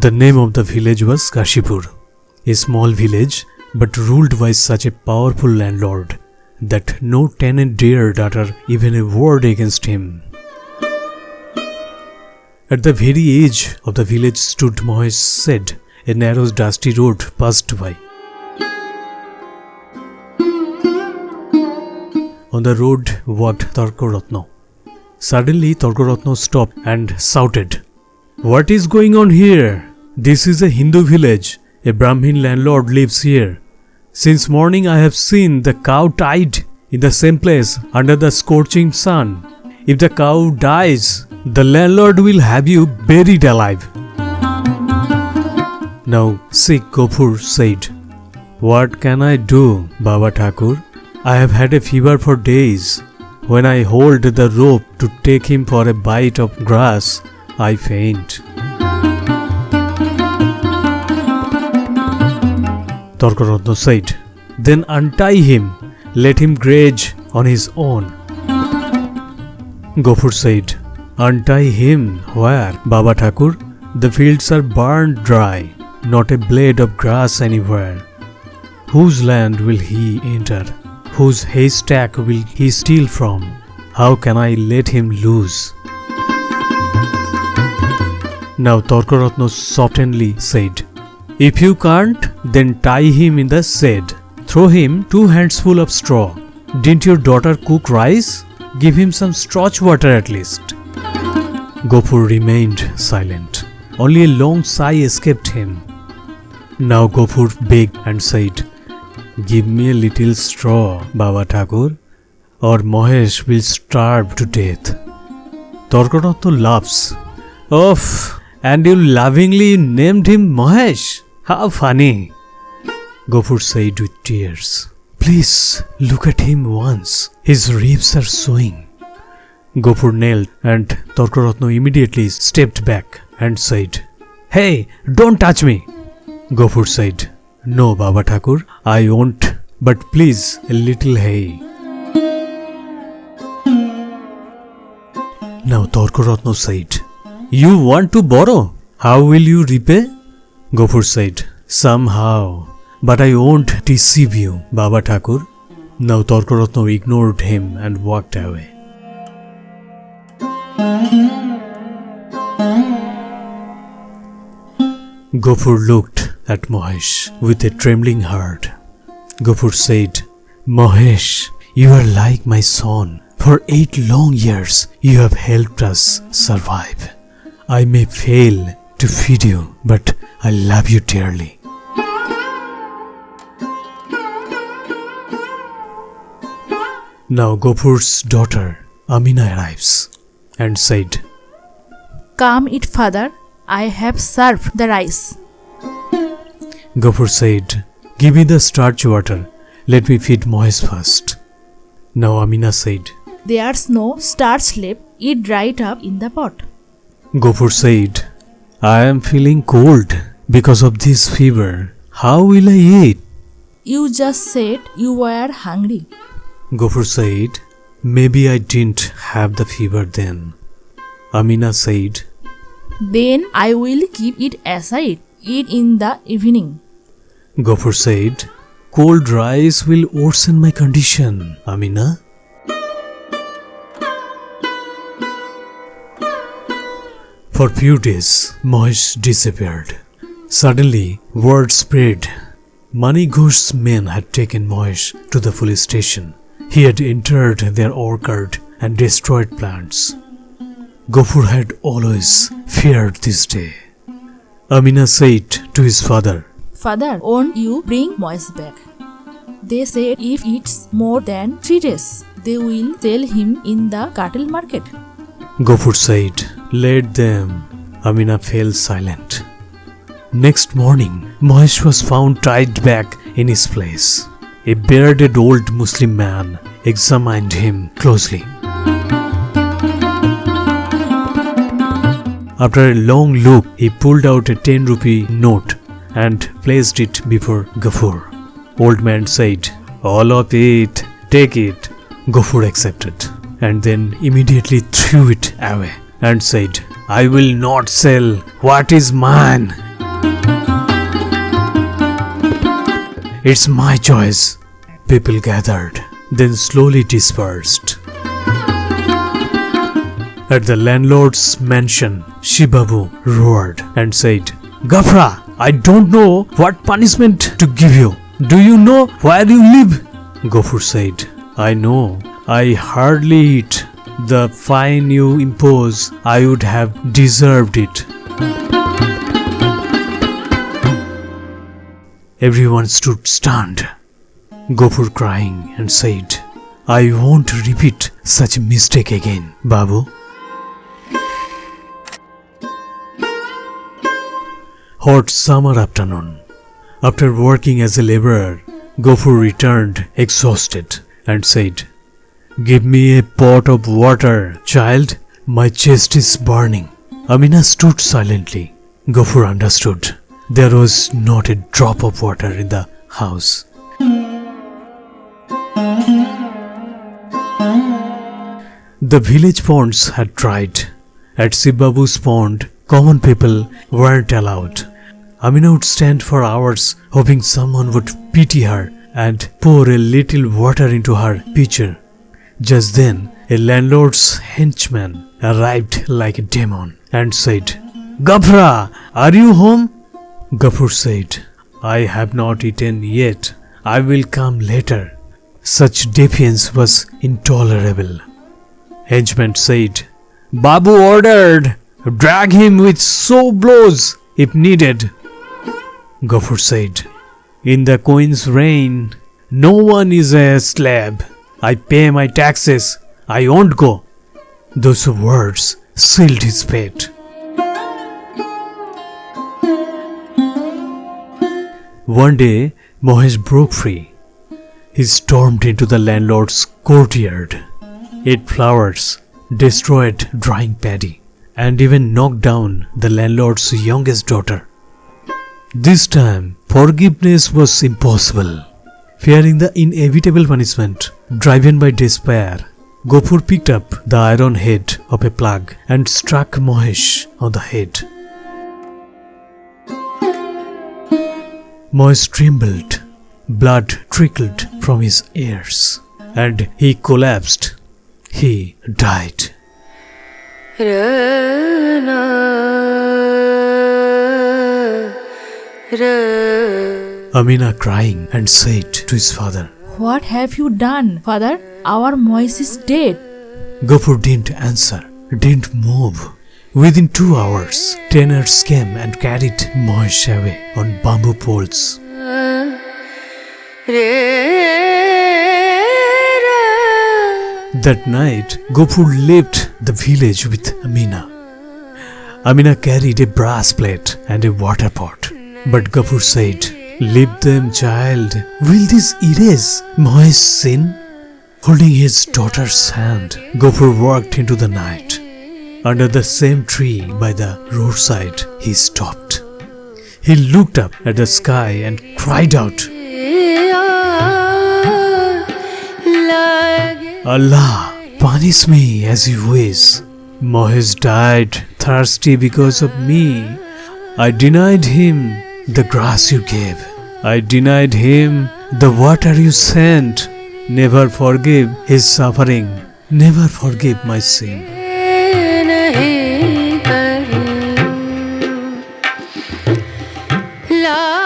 The name of the village was Kashipur, a small village but ruled by such a powerful landlord that no tenant dared utter even a word against him. At the very edge of the village stood Mahesh said. A narrow dusty road passed by. On the road walked Tarkaratna. Suddenly Tarkaratna stopped and shouted, "What is going on here? This is a Hindu village. A Brahmin landlord lives here. Since morning I have seen the cow tied in the same place under the scorching sun. If the cow dies, the landlord will have you buried alive." Now sick Gafur said, "What can I do, Baba Thakur? I have had a fever for days. When I hold the rope to take him for a bite of grass, I faint." Tarkaratna said, "Then untie him, let him graze on his own." Gafur said, "Untie him where, Baba Thakur? The fields are burned dry. Not a blade of grass anywhere. Whose land will he enter? Whose haystack will he steal from? How can I let him loose?" Now Tarkaratna softly said, "If you can't, then tie him in the shed. Throw him 2 handsful of straw. Didn't your daughter cook rice? Give him some starch water at least." Gafur remained silent. Only a long sigh escaped him. Now Gafur begged and said, "Give me a little straw, Baba Thakur, or Mahesh will starve to death." Tarkaratna laughs. "Oh, and you lovingly named him Mahesh? How funny!" Gafur said with tears, "Please look at him once. His ribs are showing." Gafur knelt and Tarkaratna immediately stepped back and said, "Hey, don't touch me." Gafur said, "No, Baba Thakur, I won't, but please a little hay." Now Tarkaratna said, "You want to borrow? How will you repay?" Gafur said, "Somehow, but I won't deceive you, Baba Thakur." Now Tarkaratna ignored him and walked away. Gafur looked at Mahesh with a trembling heart. Gafur said, "Mahesh, you are like my son. For 8 long years you have helped us survive. I may fail to feed you, but I love you dearly." Now Gafur's daughter Amina arrives and said, "Come eat, father. I have served the rice." Gafur said, "Give me the starch water. Let me feed Mahesh first." Now Amina said, "There's no starch left. Eat right up in the pot." Gafur said, "I am feeling cold because of this fever. How will I eat?" You just said you were hungry. Gafur said, "Maybe I didn't have the fever then." Amina said, Then I will keep it aside. Eat in the evening. Gafur said, "Cold rice will worsen my condition, Amina." For few days, Mahesh disappeared. Suddenly, word spread. Moneyghost's men had taken Mahesh to the police station. He had entered their orchard and destroyed plants. Gafur had always feared this day. Amina said to his father, Father, won't you bring Mahesh back? They said if it's more than 3 days, they will sell him in the cattle market. Gafur said, "Let them." Amina fell silent. Next morning, Mahesh was found tied back in his place. A bearded old Muslim man examined him closely. After a long look, he pulled out a 10-rupee note and placed it before Gafur. Old man said, "All of it, take it." Gafur accepted and then immediately threw it away and said, I will not sell what is mine. It's my choice. People gathered, then slowly dispersed. At the landlord's mansion, Shibabu roared and said, Gafra, I don't know what punishment to give you. Do you know where you live? Gafur said, I know. I hardly eat. The fine you impose, I would have deserved it. Everyone stood stunned. Gafur crying and said, I won't repeat such a mistake again, Babu. Hot summer afternoon. After working as a laborer, Gafur returned exhausted and said, Give me a pot of water, child. My chest is burning. Amina stood silently. Gafur understood. There was not a drop of water in the house. The village ponds had dried. At Shibabu's pond, common people weren't allowed. Amina would stand for hours hoping someone would pity her and pour a little water into her pitcher. Just then, a landlord's henchman arrived like a demon and said, Gafra, are you home? Gafur said, I have not eaten yet. I will come later. Such defiance was intolerable. Henchman said, Babu ordered, drag him with so blows if needed. Gafur said, In the Queen's reign, no one is a slave. I pay my taxes. I won't go. Those words sealed his fate. One day, Mahesh broke free. He stormed into the landlord's courtyard, ate flowers, destroyed drying paddy, and even knocked down the landlord's youngest daughter. This time, forgiveness was impossible. Fearing the inevitable punishment, driven by despair, Gafur picked up the iron head of a plug and struck Mahesh on the head. Mahesh trembled, blood trickled from his ears, and he collapsed. He died. Amina crying and said to his father, What have you done, father? Our Mahesh is dead. Gafur didn't answer, didn't move. Within 2 hours, tenors came and carried Mahesh away on bamboo poles. That night, Gafur left the village with Amina. Amina carried a brass plate and a water pot. But Gafur said, Leave them, child. Will this erase Mahesh's sin? Holding his daughter's hand, Gafur walked into the night. Under the same tree by the roadside, he stopped. He looked up at the sky and cried out, Allah, punish me as you wish. Mahesh died thirsty because of me. I denied him the grass you gave. I denied him the water you sent. Never forgive his suffering. Never forgive my sin. La